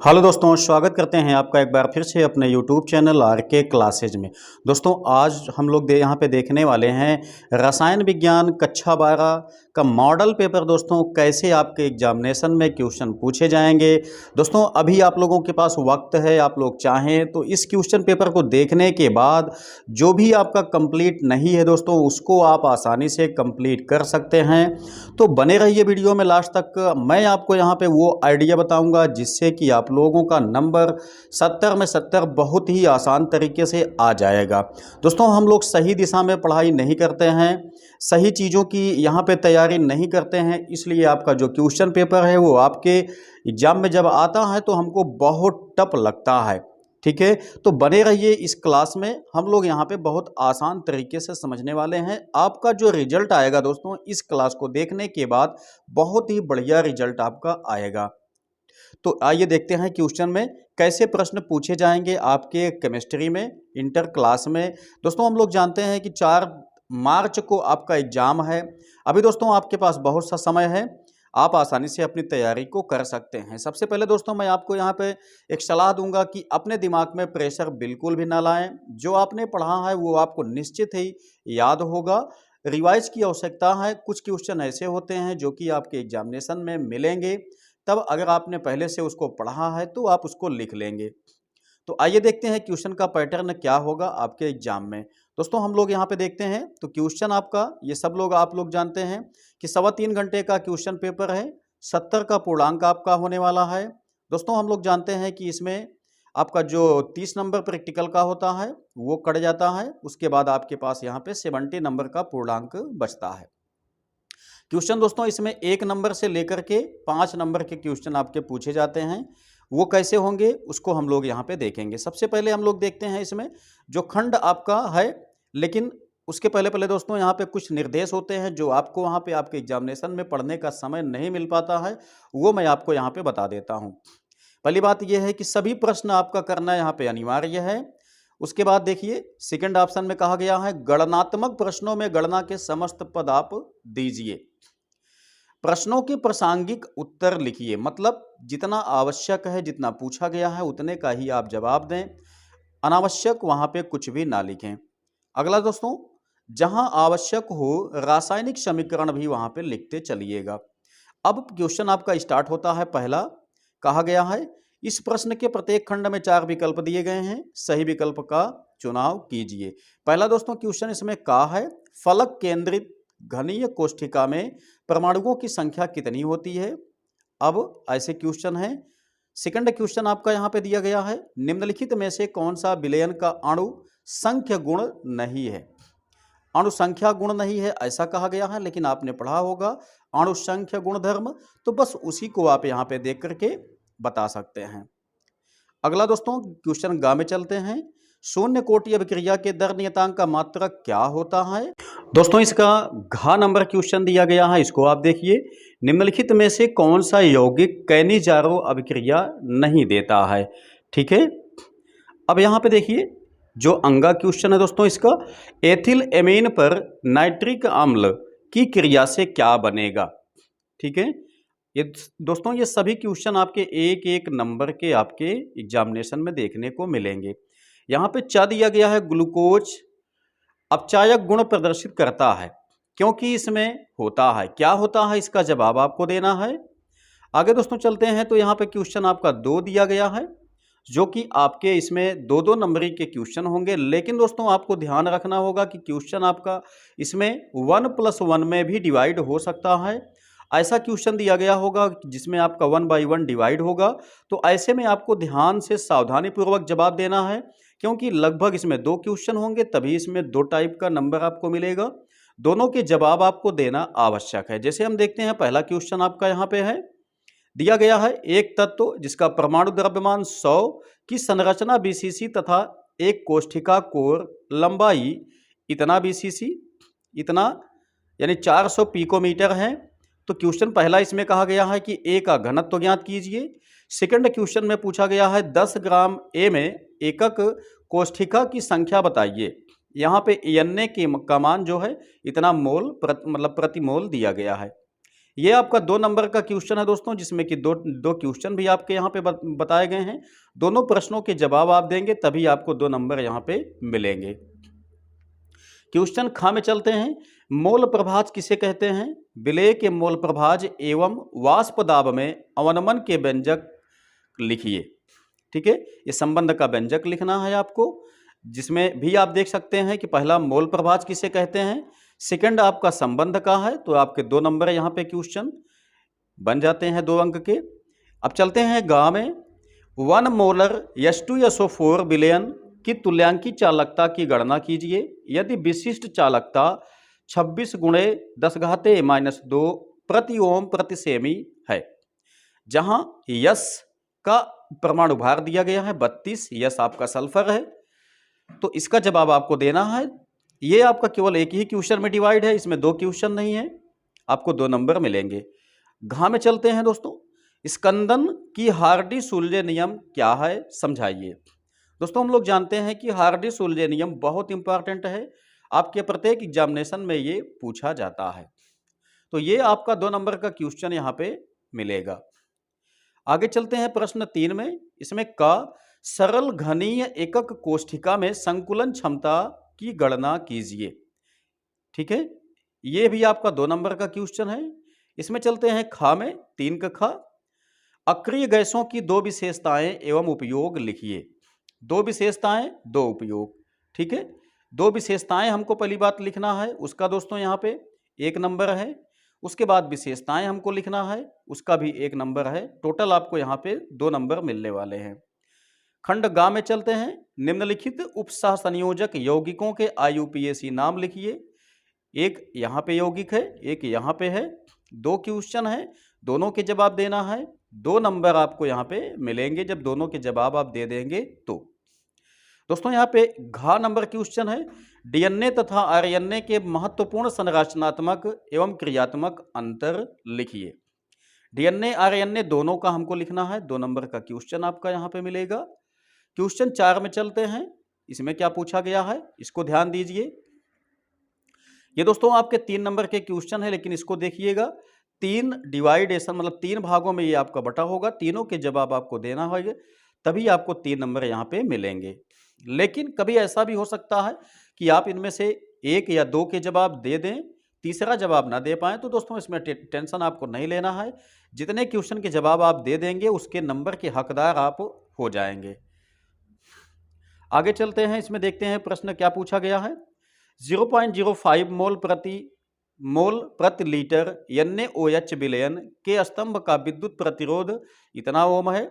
Hello दोस्तों, स्वागत करते हैं आपका एक बार फिर से अपने यूट्यूब चैनल आर के क्लासेज में। दोस्तों आज हम लोग यहाँ पे देखने वाले हैं रसायन विज्ञान कक्षा 12 का मॉडल पेपर। दोस्तों कैसे आपके एग्जामिनेशन में क्वेश्चन पूछे जाएंगे। दोस्तों अभी आप लोगों के पास वक्त है, आप लोग चाहें तो इस क्वेश्चन पेपर को देखने के बाद जो भी आपका कंप्लीट नहीं है दोस्तों उसको आप आसानी से कंप्लीट कर सकते हैं। तो बने रहिए वीडियो में लास्ट तक। मैं आपको यहाँ पे वो आइडिया बताऊँगा जिससे कि आप लोगों का नंबर 70 में 70 बहुत ही आसान तरीके से आ जाएगा। दोस्तों हम लोग सही दिशा में पढ़ाई नहीं करते हैं, सही चीज़ों की यहाँ पे तैयारी नहीं करते हैं, इसलिए आपका जो क्वेश्चन पेपर है वो आपके एग्जाम में जब आता है तो हमको बहुत टफ लगता है। ठीक है, तो बने रहिए इस क्लास में। हम लोग यहाँ पे बहुत आसान तरीके से समझने वाले हैं। आपका जो रिजल्ट आएगा दोस्तों इस क्लास को देखने के बाद बहुत ही बढ़िया रिजल्ट आपका आएगा। तो आइए देखते हैं क्वेश्चन में कैसे प्रश्न पूछे जाएंगे आपके केमिस्ट्री में इंटर क्लास में। दोस्तों हम लोग जानते हैं कि 4 मार्च को आपका एग्जाम है। अभी दोस्तों आपके पास बहुत सा समय है, आप आसानी से अपनी तैयारी को कर सकते हैं। सबसे पहले दोस्तों मैं आपको यहाँ पे एक सलाह दूंगा कि अपने दिमाग में प्रेशर बिल्कुल भी ना लाएं। जो आपने पढ़ा है वो आपको निश्चित ही याद होगा। रिवाइज की आवश्यकता है। कुछ क्वेश्चन ऐसे होते हैं जो कि आपके एग्जामिनेशन में मिलेंगे, तब अगर आपने पहले से उसको पढ़ा है तो आप उसको लिख लेंगे। तो आइए देखते हैं क्वेश्चन का पैटर्न क्या होगा आपके एग्जाम में। दोस्तों हम लोग यहाँ पे देखते हैं तो क्वेश्चन आपका ये सब लोग आप लोग जानते हैं कि 3.25 घंटे का क्वेश्चन पेपर है। 70 का पूर्णांक आपका होने वाला है। दोस्तों हम लोग जानते हैं कि इसमें आपका जो 30 नंबर प्रैक्टिकल का होता है वो कट जाता है। उसके बाद आपके पास यहाँ पे 70 नंबर का पूर्णांक बचता है। क्वेश्चन दोस्तों इसमें 1 नंबर से लेकर के 5 नंबर के क्वेश्चन आपके पूछे जाते हैं। वो कैसे होंगे उसको हम लोग यहाँ पे देखेंगे। सबसे पहले हम लोग देखते हैं इसमें जो खंड आपका है, लेकिन उसके पहले दोस्तों यहाँ पे कुछ निर्देश होते हैं जो आपको वहाँ पे आपके एग्जामिनेशन में पढ़ने का समय नहीं मिल पाता है, वो मैं आपको यहाँ पे बता देता हूँ। पहली बात यह है कि सभी प्रश्न आपका करना यहाँ पे अनिवार्य है। उसके बाद देखिए सेकंड ऑप्शन में कहा गया है गणनात्मक प्रश्नों में गणना के समस्त पद आप दीजिए। प्रश्नों के प्रासंगिक उत्तर लिखिए, मतलब जितना आवश्यक है जितना पूछा गया है उतने का ही आप जवाब दें, अनावश्यक वहां पे कुछ भी ना लिखें। अगला दोस्तों जहां आवश्यक हो रासायनिक समीकरण भी वहां पे लिखते चलिएगा। अब क्वेश्चन आपका स्टार्ट होता है। पहला कहा गया है इस प्रश्न के प्रत्येक खंड में 4 विकल्प दिए गए हैं, सही विकल्प का चुनाव कीजिए। पहला दोस्तों क्वेश्चन इसमें कहा है फलक केंद्रित घनीय कोष्ठिका में परमाणुओं की संख्या कितनी होती है। अब ऐसे क्वेश्चन है। सेकंड क्वेश्चन आपका यहां पे दिया गया है निम्नलिखित में से कौन सा विलयन का अणु संख्य गुण नहीं है। अणु संख्या गुण नहीं है ऐसा कहा गया है, लेकिन आपने पढ़ा होगा अणु संख्या गुणधर्म, तो बस उसी को आप यहां पे देख करके बता सकते हैं। अगला दोस्तों क्वेश्चन ग में चलते हैं। शून्य कोटि अभिक्रिया के दर नियतांक का मात्रक क्या होता है। दोस्तों इसका घ नंबर क्वेश्चन दिया गया है, इसको आप देखिए निम्नलिखित में से कौन सा यौगिक कैनिजारो अभिक्रिया नहीं देता है। ठीक है, अब यहां पे देखिए जो अंगा क्वेश्चन है दोस्तों इसका एथिल एमीन पर नाइट्रिक अम्ल की क्रिया से क्या बनेगा। ठीक है, ये दोस्तों ये सभी क्वेश्चन आपके एक एक नंबर के आपके एग्जामिनेशन में देखने को मिलेंगे। यहाँ पे च दिया गया है ग्लूकोज अपचायक गुण प्रदर्शित करता है, क्योंकि इसमें होता है क्या होता है इसका जवाब आपको देना है। आगे दोस्तों चलते हैं तो यहाँ पे क्वेश्चन आपका 2 दिया गया है, जो कि आपके इसमें 2-2 नंबरी के क्वेश्चन होंगे। लेकिन दोस्तों आपको ध्यान रखना होगा कि क्वेश्चन आपका इसमें 1+1 में भी डिवाइड हो सकता है। ऐसा क्वेश्चन दिया गया होगा जिसमें आपका 1/1 डिवाइड होगा, तो ऐसे में आपको ध्यान से सावधानी पूर्वक जवाब देना है, क्योंकि लगभग इसमें 2 क्वेश्चन होंगे तभी इसमें 2 टाइप का नंबर आपको मिलेगा। दोनों के जवाब आपको देना आवश्यक है। जैसे हम देखते हैं पहला क्वेश्चन आपका यहाँ पे है दिया गया है एक तत्व जिसका परमाणु द्रव्यमान 100 की संरचना बीसीसी तथा एक कोष्ठिका कोर लंबाई इतना बीसीसी इतना यानी 400 पिकोमीटर है। तो क्वेश्चन पहला इसमें कहा गया है कि ए का घनत्व ज्ञात कीजिए। सेकंड क्वेश्चन में पूछा गया है 10 ग्राम ए में एकक कोष्ठिका की संख्या बताइए। यहाँ पे एन का मान जो है इतना मोल मतलब प्रति मोल दिया गया है। ये आपका 2 नंबर का क्वेश्चन है दोस्तों, जिसमें कि दो क्वेश्चन भी आपके यहाँ पे बताए गए हैं। दोनों प्रश्नों के जवाब आप देंगे तभी आपको 2 नंबर यहाँ पे मिलेंगे। क्वेश्चन ख में चलते हैं। मोल प्रभाज किसे कहते हैं? विलेय के मोल प्रभाज एवं वाष्प दाब में अवनमन के व्यंजक लिखिए। ठीक है, ये संबंध का व्यंजक लिखना है आपको, जिसमें भी आप देख सकते हैं कि पहला मोल प्रभाज किसे कहते हैं, सेकंड आपका संबंध का है, तो आपके 2 नंबर यहाँ पे क्वेश्चन बन जाते हैं 2 अंक के। अब चलते हैं ग में। 1 मोलर H2SO4 विलयन की तुल्यांकी चालकता की गणना कीजिए यदि विशिष्ट चालकता 26 × 10⁻² प्रति ओम प्रति सेमी है, जहां यस का परमाणु भार दिया गया है 32, यस आपका सल्फर है। तो इसका जवाब आपको देना है। ये आपका केवल एक ही क्वेश्चन में डिवाइड है, इसमें 2 क्वेश्चन नहीं है, आपको 2 नंबर मिलेंगे। घ में चलते हैं दोस्तों। स्कंदन की हार्डी-सुलजे नियम क्या है, समझाइए। दोस्तों हम लोग जानते हैं कि हार्डी-सुलजे नियम बहुत इंपॉर्टेंट है, आपके प्रत्येक एग्जामिनेशन में ये पूछा जाता है। तो ये आपका 2 नंबर का क्वेश्चन यहाँ पे मिलेगा। आगे चलते हैं प्रश्न 3 में। इसमें क सरल घनीय एकक कोष्ठिका में संकुलन क्षमता की गणना कीजिए। ठीक है, ये भी आपका 2 नंबर का क्वेश्चन है। इसमें चलते हैं ख में। 3 का ख। अक्रिय गैसों की 2 विशेषताएं एवं उपयोग लिखिए। 2 विशेषताएं 2 उपयोग। ठीक है, 2 विशेषताएं हमको पहली बात लिखना है, उसका दोस्तों यहाँ पे 1 नंबर है। उसके बाद विशेषताएं हमको लिखना है, उसका भी 1 नंबर है। टोटल आपको यहाँ पे 2 नंबर मिलने वाले हैं। खंड ग में चलते हैं। निम्नलिखित उपसह संयोजक यौगिकों के IUPAC नाम लिखिए। एक यहाँ पे यौगिक है, एक यहाँ पे है। 2 क्वेश्चन है, दोनों के जवाब देना है। 2 नंबर आपको यहाँ पे मिलेंगे जब दोनों के जवाब आप दे देंगे तो। दोस्तों यहाँ पे घ नंबर क्वेश्चन है। DNA तथा RNA के महत्वपूर्ण संरचनात्मक एवं क्रियात्मक अंतर लिखिए। DNA RNA दोनों का हमको लिखना है। 2 नंबर का क्वेश्चन आपका यहाँ पे मिलेगा। क्वेश्चन 4 में चलते हैं। इसमें क्या पूछा गया है, इसको ध्यान दीजिए। ये दोस्तों आपके 3 नंबर के क्वेश्चन है, लेकिन इसको देखिएगा। 3 डिवाइडेशन मतलब 3 भागों में ये आपका बटा होगा, तीनों के जवाब आपको देना होगा, तभी आपको 3 नंबर यहाँ पे मिलेंगे। लेकिन कभी ऐसा भी हो सकता है कि आप इनमें से 1 या 2 के जवाब दे दें, तीसरा जवाब ना दे पाएं, तो दोस्तों इसमें टेंशन आपको नहीं लेना है। जितने क्वेश्चन के जवाब आप दे देंगे उसके नंबर के हकदार आप हो जाएंगे। आगे चलते हैं। इसमें देखते हैं प्रश्न क्या पूछा गया है। 0.05 मोल प्रति लीटर NaOH विलयन के स्तंभ का विद्युत प्रतिरोध इतना ओम है।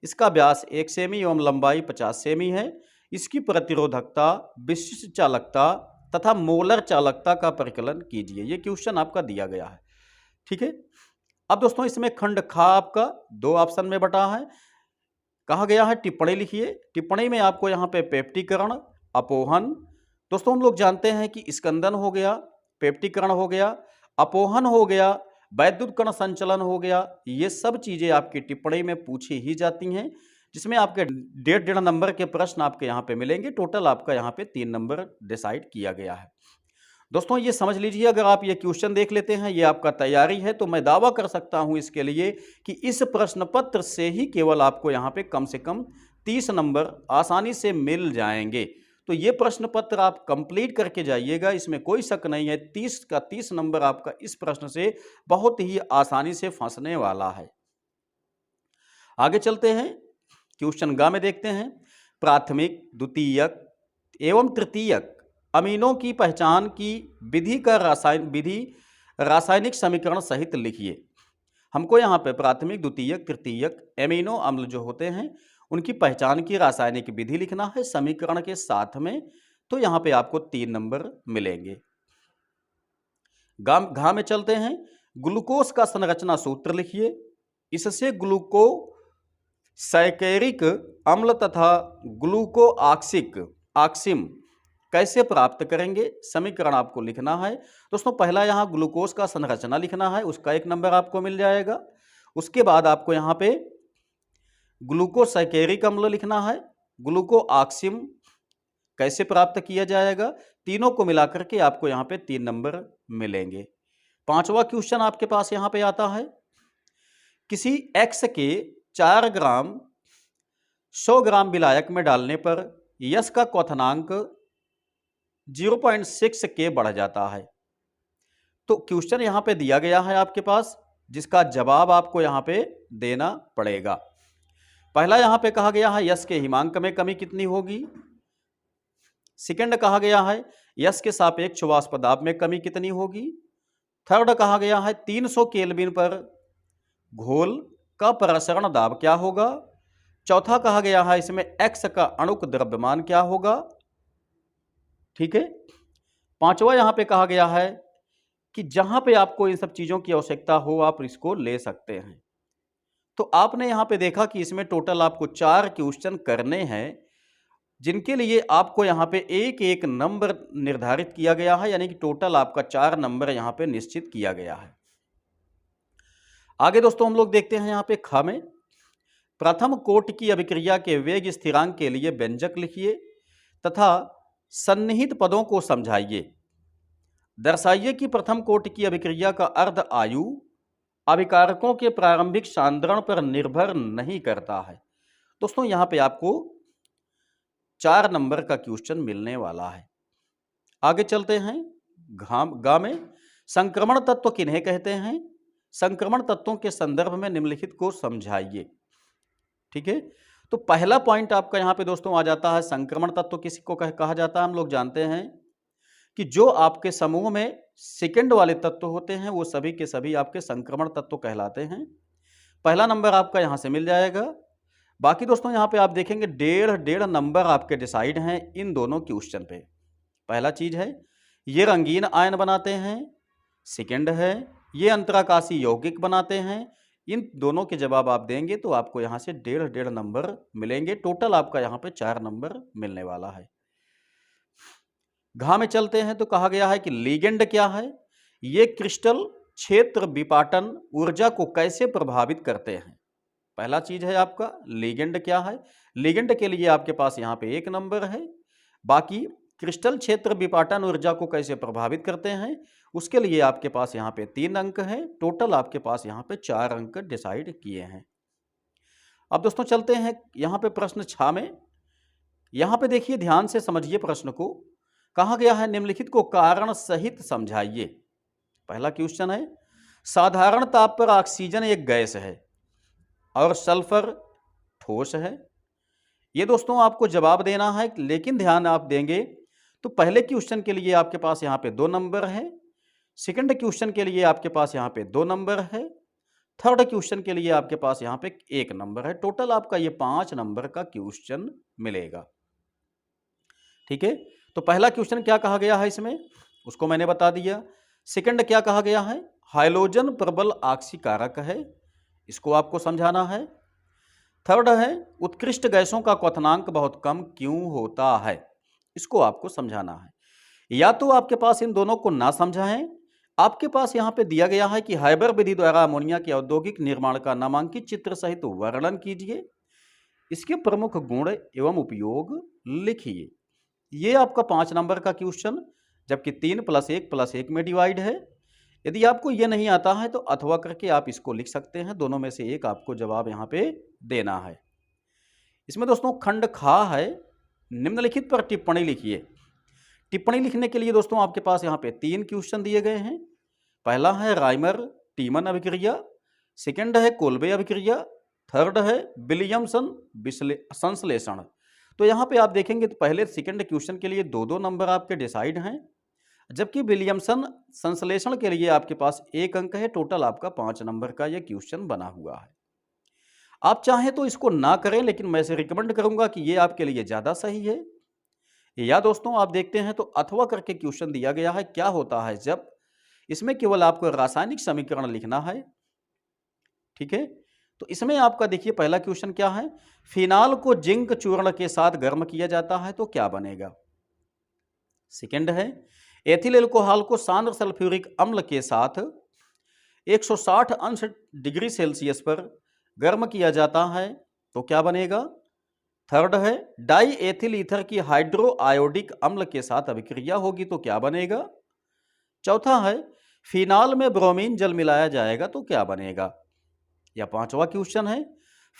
इसका व्यास 1 सेमी एवं लंबाई 50 सेमी है। इसकी प्रतिरोधकता, विशिष्ट चालकता तथा मोलर चालकता का परिकलन कीजिए। ये क्वेश्चन आपका दिया गया है। ठीक है, अब दोस्तों इसमें खंड ख आपका 2 ऑप्शन में बटा है। कहा गया है टिप्पणी लिखिए। टिप्पणी में आपको यहाँ पे पेप्टीकरण, अपोहन, दोस्तों हम लोग जानते हैं कि स्कंदन हो गया, पेप्टीकरण हो गया, अपोहन हो गया, वैद्युत कण संचलन हो गया, ये सब चीजें आपकी टिप्पणी में पूछी ही जाती हैं, जिसमें आपके 1.5 नंबर के प्रश्न आपके यहाँ पे मिलेंगे। टोटल आपका यहाँ पे 3 नंबर डिसाइड किया गया है। दोस्तों ये समझ लीजिए, अगर आप ये क्वेश्चन देख लेते हैं, ये आपका तैयारी है, तो मैं दावा कर सकता हूं इसके लिए कि इस प्रश्न पत्र से ही केवल आपको यहाँ पे कम से कम 30 नंबर आसानी से मिल जाएंगे। तो ये प्रश्न पत्र आप कंप्लीट करके जाइएगा, इसमें कोई शक नहीं है। 30 का 30 नंबर आपका इस प्रश्न से बहुत ही आसानी से फंसने वाला है। आगे चलते हैं। क्वेश्चन ग में देखते हैं। प्राथमिक, द्वितीयक एवं तृतीयक अमीनों की पहचान की विधि का रासायनिक समीकरण सहित लिखिए। हमको यहाँ पे प्राथमिक, द्वितीयक, तृतीयक एमिनो अम्ल जो होते हैं उनकी पहचान की रासायनिक विधि लिखना है समीकरण के साथ में। तो यहाँ पे आपको 3 नंबर मिलेंगे। घ में चलते हैं। ग्लूकोज का संरचना सूत्र लिखिए। इससे ग्लूको सैकेरिक अम्ल तथा ग्लूको ऑक्सिम कैसे प्राप्त करेंगे, समीकरण आपको लिखना है। दोस्तों पहला यहाँ ग्लूकोज का संरचना लिखना है, उसका 1 नंबर आपको मिल जाएगा। उसके बाद आपको यहाँ पे ग्लूकोसैकेरिक अम्ल लिखना है, ग्लूको ऑक्सिम कैसे प्राप्त किया जाएगा, तीनों को मिलाकर के आपको यहाँ पे 3 नंबर मिलेंगे। 5वां क्वेश्चन आपके पास यहां पे आता है, किसी x के 4 ग्राम 100 ग्राम विलायक में डालने पर यश का क्वथनांक 0.6 के बढ़ जाता है। तो क्वेश्चन यहां पे दिया गया है आपके पास, जिसका जवाब आपको यहां पे देना पड़ेगा। पहला यहां पे कहा गया है यश के हिमांक में कमी कितनी होगी। सेकंड कहा गया है यश के सापेक्ष वाष्प दाब में कमी कितनी होगी। थर्ड कहा गया है 300 केल्विन पर घोल का प्रसरण दाब क्या होगा। चौथा कहा गया है इसमें x का अणुक द्रव्यमान क्या होगा। ठीक है। पांचवा यहां पे कहा गया है कि जहां पे आपको इन सब चीजों की आवश्यकता हो आप इसको ले सकते हैं। तो आपने यहां पे देखा कि इसमें टोटल आपको 4 क्वेश्चन करने हैं, जिनके लिए आपको यहां पे एक एक नंबर निर्धारित किया गया है, यानी कि टोटल आपका 4 नंबर यहां पे निश्चित किया गया है। आगे दोस्तों हम लोग देखते हैं यहां पे ख में, प्रथम कोटि की अभिक्रिया के वेग स्थिरांक के लिए व्यंजक लिखिए तथा सन्निहित पदों को समझाइए। दर्शाइए कि प्रथम कोटि की अभिक्रिया का अर्ध आयु अभिकारकों के प्रारंभिक सांद्रण पर निर्भर नहीं करता है। दोस्तों यहां पे आपको 4 नंबर का क्वेश्चन मिलने वाला है। आगे चलते हैं गा में, संक्रमण तत्व किन्हें कहते हैं। संक्रमण तत्वों के संदर्भ में निम्नलिखित को समझाइए। ठीक है। तो पहला पॉइंट आपका यहां पे दोस्तों आ जाता है, संक्रमण तत्व किसी को कहा जाता है। हम लोग जानते हैं कि जो आपके समूह में सेकंड वाले तत्व होते हैं वो सभी के सभी आपके संक्रमण तत्व कहलाते हैं। पहला नंबर आपका यहां से मिल जाएगा। बाकी दोस्तों यहां पे आप देखेंगे 1.5 नंबर आपके डिसाइड हैं इन दोनों क्वेश्चन पे। पहला चीज है ये रंगीन आयन बनाते हैं, सेकंड है ये अंतराकाशी यौगिक बनाते हैं। इन दोनों के जवाब आप देंगे तो आपको यहां से 1.5 नंबर मिलेंगे। टोटल आपका यहां पे 4 नंबर मिलने वाला है। घा में चलते हैं तो कहा गया है कि लिगेंड क्या है। ये क्रिस्टल क्षेत्र विपाटन ऊर्जा को कैसे प्रभावित करते हैं। पहला चीज है आपका लिगेंड क्या है। लिगेंड के लिए आपके पास यहां पे 1 नंबर है। बाकी क्रिस्टल क्षेत्र विपाटन ऊर्जा को कैसे प्रभावित करते हैं उसके लिए आपके पास यहां पे 3 अंक है। टोटल आपके पास यहां पे 4 अंक डिसाइड किए हैं। अब दोस्तों चलते हैं यहां पे प्रश्न 6 में। यहां पे देखिए ध्यान से समझिए प्रश्न को। कहा गया है निम्नलिखित को कारण सहित समझाइए। पहला क्वेश्चन है साधारण ताप पर ऑक्सीजन एक गैस है और सल्फर ठोस है। ये दोस्तों आपको जवाब देना है, लेकिन ध्यान आप देंगे तो पहले क्वेश्चन के लिए आपके पास यहां पे 2 नंबर है, सेकंड क्वेश्चन के लिए आपके पास यहां पे 2 नंबर है, थर्ड क्वेश्चन के लिए आपके पास यहां पे 1 नंबर है। टोटल आपका ये 5 नंबर का क्वेश्चन मिलेगा। ठीक है। तो पहला क्वेश्चन क्या कहा गया है इसमें उसको मैंने बता दिया। सेकंड क्या कहा गया है, हाइड्रोजन प्रबल ऑक्सीकारक है, इसको आपको समझाना है। थर्ड है उत्कृष्ट गैसों का क्वथनांक बहुत कम क्यों होता है, इसको आपको समझाना है। या तो आपके पास इन दोनों को ना समझाएं, आपके पास यहां पे दिया गया है कि हाइबर विधि द्वारा अमोनिया के औद्योगिक निर्माण का नामांकित चित्र सहित वर्णन कीजिए, इसके प्रमुख गुण एवं उपयोग लिखिए। ये आपका 5 नंबर का क्वेश्चन, जबकि 3 + 1 + 1 में डिवाइड है। यदि आपको ये नहीं आता है तो अथवा करके आप इसको लिख सकते हैं, दोनों में से एक आपको जवाब यहां पे देना है। इसमें दोस्तों खंड खा है, निम्नलिखित पर टिप्पणी लिखिए। टिप्पणी लिखने के लिए दोस्तों आपके पास यहां पे 3 क्वेश्चन दिए गए हैं। पहला है राइमर टीमन अभिक्रिया, सेकंड है कोल्बे अभिक्रिया, थर्ड है विलियमसन संश्लेषण। तो यहां पे आप देखेंगे तो पहले सेकंड क्वेश्चन के लिए 2-2 नंबर आपके डिसाइड हैं, जबकि विलियमसन संश्लेषण के लिए आपके पास 1 अंक है। टोटल आपका 5 नंबर का यह क्वेश्चन बना हुआ है। आप चाहें तो इसको ना करें, लेकिन मैं इसे रिकमेंड करूंगा कि यह आपके लिए ज्यादा सही है। या दोस्तों आप देखते हैं तो अथवा करके क्वेश्चन दिया गया है, क्या होता है जब इसमें केवल आपको रासायनिक समीकरण लिखना है। ठीक है। तो इसमें आपका देखिए पहला क्वेश्चन क्या है, फिनाल को जिंक चूर्ण के साथ गर्म किया जाता है तो क्या बनेगा। सेकंड है एथिल एल्कोहल को सांद्र सल्फ्यूरिक अम्ल के साथ 160 अंश डिग्री सेल्सियस पर गर्म किया जाता है तो क्या बनेगा। थर्ड है डाई एथिल ईथर की हाइड्रो आयोडिक अम्ल के साथ अभिक्रिया होगी तो क्या बनेगा। चौथा है फिनाल में ब्रोमीन जल मिलाया जाएगा तो क्या बनेगा। या पांचवा क्वेश्चन है,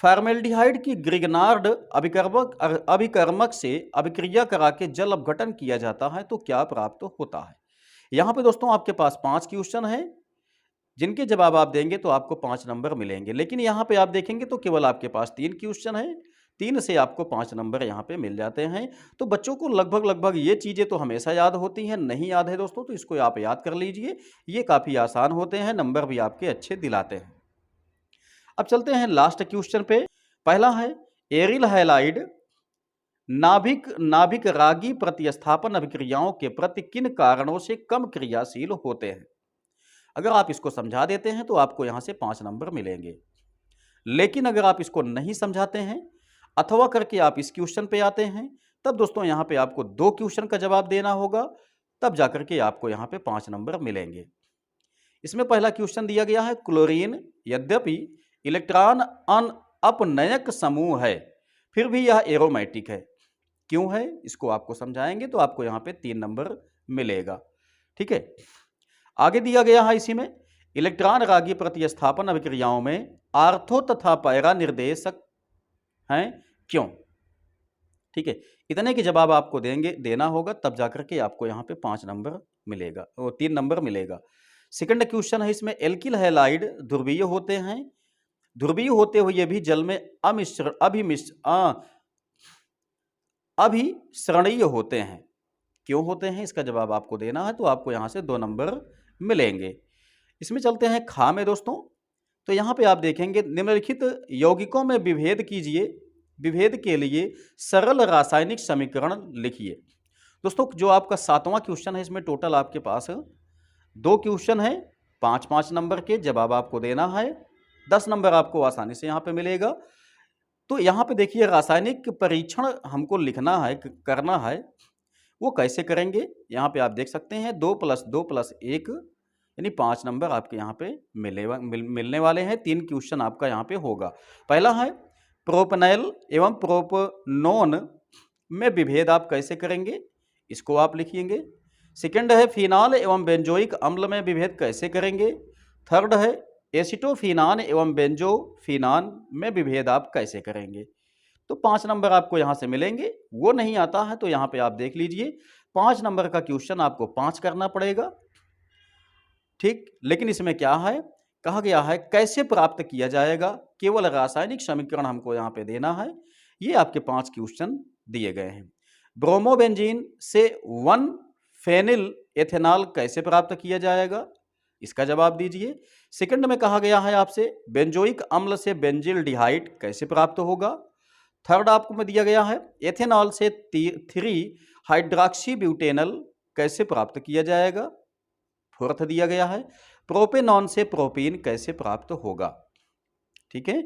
फॉर्मेल्डिहाइड की ग्रिगनार्ड अभिकर्मक से अभिक्रिया करा के जल अपघटन किया जाता है तो क्या प्राप्त होता है। यहाँ पे दोस्तों आपके पास 5 क्वेश्चन है, जिनके जवाब आप देंगे तो आपको 5 नंबर मिलेंगे। लेकिन यहाँ पे आप देखेंगे तो केवल आपके पास 3 क्वेश्चन है, 3 से आपको 5 नंबर यहाँ पे मिल जाते हैं। तो बच्चों को लगभग ये चीज़ें तो हमेशा याद होती हैं, नहीं याद है दोस्तों तो इसको आप याद कर लीजिए, ये काफ़ी आसान होते हैं, नंबर भी आपके अच्छे दिलाते हैं। अब चलते हैं लास्ट क्वेश्चन पे। पहला है, एरिल हैलाइड नाभिक नाभिक रागी प्रतिस्थापन अभिक्रियाओं के प्रति किन कारणों से कम क्रियाशील होते हैं। अगर आप इसको समझा देते हैं तो आपको यहां से 5 नंबर मिलेंगे। लेकिन अगर आप इसको नहीं समझाते हैं अथवा करके आप इस क्वेश्चन पे आते हैं, तब दोस्तों यहां पे आपको 2 क्वेश्चन का जवाब देना होगा, तब जाकर के आपको यहां पे 5 नंबर मिलेंगे। इसमें पहला क्वेश्चन दिया गया है, क्लोरीन यद्यपि इलेक्ट्रॉन अपनयक समूह है फिर भी यह एरोमेटिक है, क्यों है, इसको आपको समझाएंगे तो आपको यहाँ पे 3 नंबर मिलेगा। ठीक है, आगे दिया गया है इसी में, इलेक्ट्रॉन रागी प्रतिस्थापन अभिक्रियाओं में आर्थो तथा पैरा निर्देशक हैं, क्यों। ठीक है, इतने के जवाब आपको देना होगा, तब जाकर के आपको यहाँ पे 5 नंबर मिलेगा, वो 3 नंबर मिलेगा। सेकंड क्वेश्चन है इसमें, एल्किल हैलाइड ध्रुवीय होते हैं, ध्रुवीय होते हुए भी जल में अभिसरणीय होते हैं, क्यों होते हैं, इसका जवाब आपको देना है तो आपको यहां से 2 नंबर मिलेंगे। इसमें चलते हैं खा में दोस्तों। तो यहां पे आप देखेंगे, निम्नलिखित यौगिकों में विभेद कीजिए, विभेद के लिए सरल रासायनिक समीकरण लिखिए। दोस्तों जो आपका 7वां क्वेश्चन है, इसमें टोटल आपके पास 2 क्वेश्चन है, 5-5 नंबर के जवाब आपको देना है, 10 नंबर आपको आसानी से यहाँ पे मिलेगा। तो यहाँ पे देखिए, रासायनिक परीक्षण हमको लिखना है, करना है, वो कैसे करेंगे, यहाँ पे आप देख सकते हैं 2 + 2 + 1 यानी 5 नंबर आपके यहाँ पे मिलने वाले हैं। 3 क्वेश्चन आपका यहाँ पे होगा। पहला है, प्रोपनॉल एवं प्रोपनोन में विभेद आप कैसे करेंगे, इसको आप लिखिएंगे। सेकंड है, फिनाल एवं बेंजोइक अम्ल में विभेद कैसे करेंगे। थर्ड है, एसिटोफिनान एवं बेंजोफिनान में विभेद आप कैसे करेंगे। तो 5 नंबर आपको यहां से मिलेंगे। वो नहीं आता है तो यहां पे आप देख लीजिए, 5 नंबर का क्वेश्चन आपको 5 करना पड़ेगा। ठीक, लेकिन इसमें क्या है, कहा गया है कैसे प्राप्त किया जाएगा, केवल रासायनिक समीकरण हमको यहाँ पे देना है। ये आपके 5 क्वेश्चन दिए गए हैं। ब्रोमोबेंजीन से 1 फेनिल एथेनॉल कैसे प्राप्त किया जाएगा, इसका जवाब दीजिए। सेकंड में कहा गया है आपसे, बेंजोइक अम्ल से बेंजिल डिहाइड कैसे प्राप्त होगा। थर्ड आपको में दिया गया है, एथेनॉल से 3 हाइड्रॉक्सी ब्यूटेनल कैसे प्राप्त किया जाएगा। फोर्थ दिया गया है, प्रोपेनॉन से प्रोपीन कैसे प्राप्त होगा। ठीक है,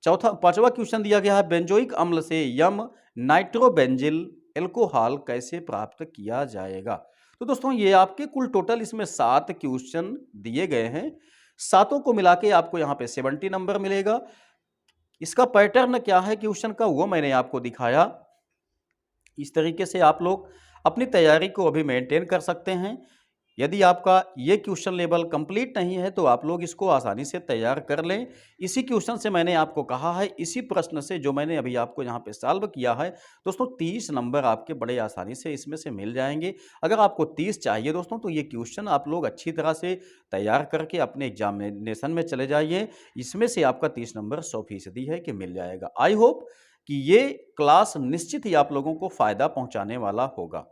5वां क्वेश्चन दिया गया है, बेंजोइक अम्ल से यम नाइट्रोबेंजिल एल्कोहल कैसे प्राप्त किया जाएगा। तो दोस्तों ये आपके कुल टोटल इसमें 7 क्वेश्चन दिए गए हैं, सातों को मिला के आपको यहाँ पे 70 नंबर मिलेगा। इसका पैटर्न क्या है क्वेश्चन का, वो मैंने आपको दिखाया। इस तरीके से आप लोग अपनी तैयारी को अभी मेंटेन कर सकते हैं। यदि आपका ये क्वेश्चन लेवल कंप्लीट नहीं है तो आप लोग इसको आसानी से तैयार कर लें। इसी क्वेश्चन से मैंने आपको कहा है, इसी प्रश्न से जो मैंने अभी आपको यहाँ पे सॉल्व किया है दोस्तों, 30 नंबर आपके बड़े आसानी से इसमें से मिल जाएंगे। अगर आपको 30 चाहिए दोस्तों तो ये क्वेश्चन आप लोग अच्छी तरह से तैयार करके अपने एग्जामिनेशन में चले जाइए, इसमें से आपका 30 नंबर 100% है कि मिल जाएगा। आई होप कि ये क्लास निश्चित ही आप लोगों को फ़ायदा पहुँचाने वाला होगा।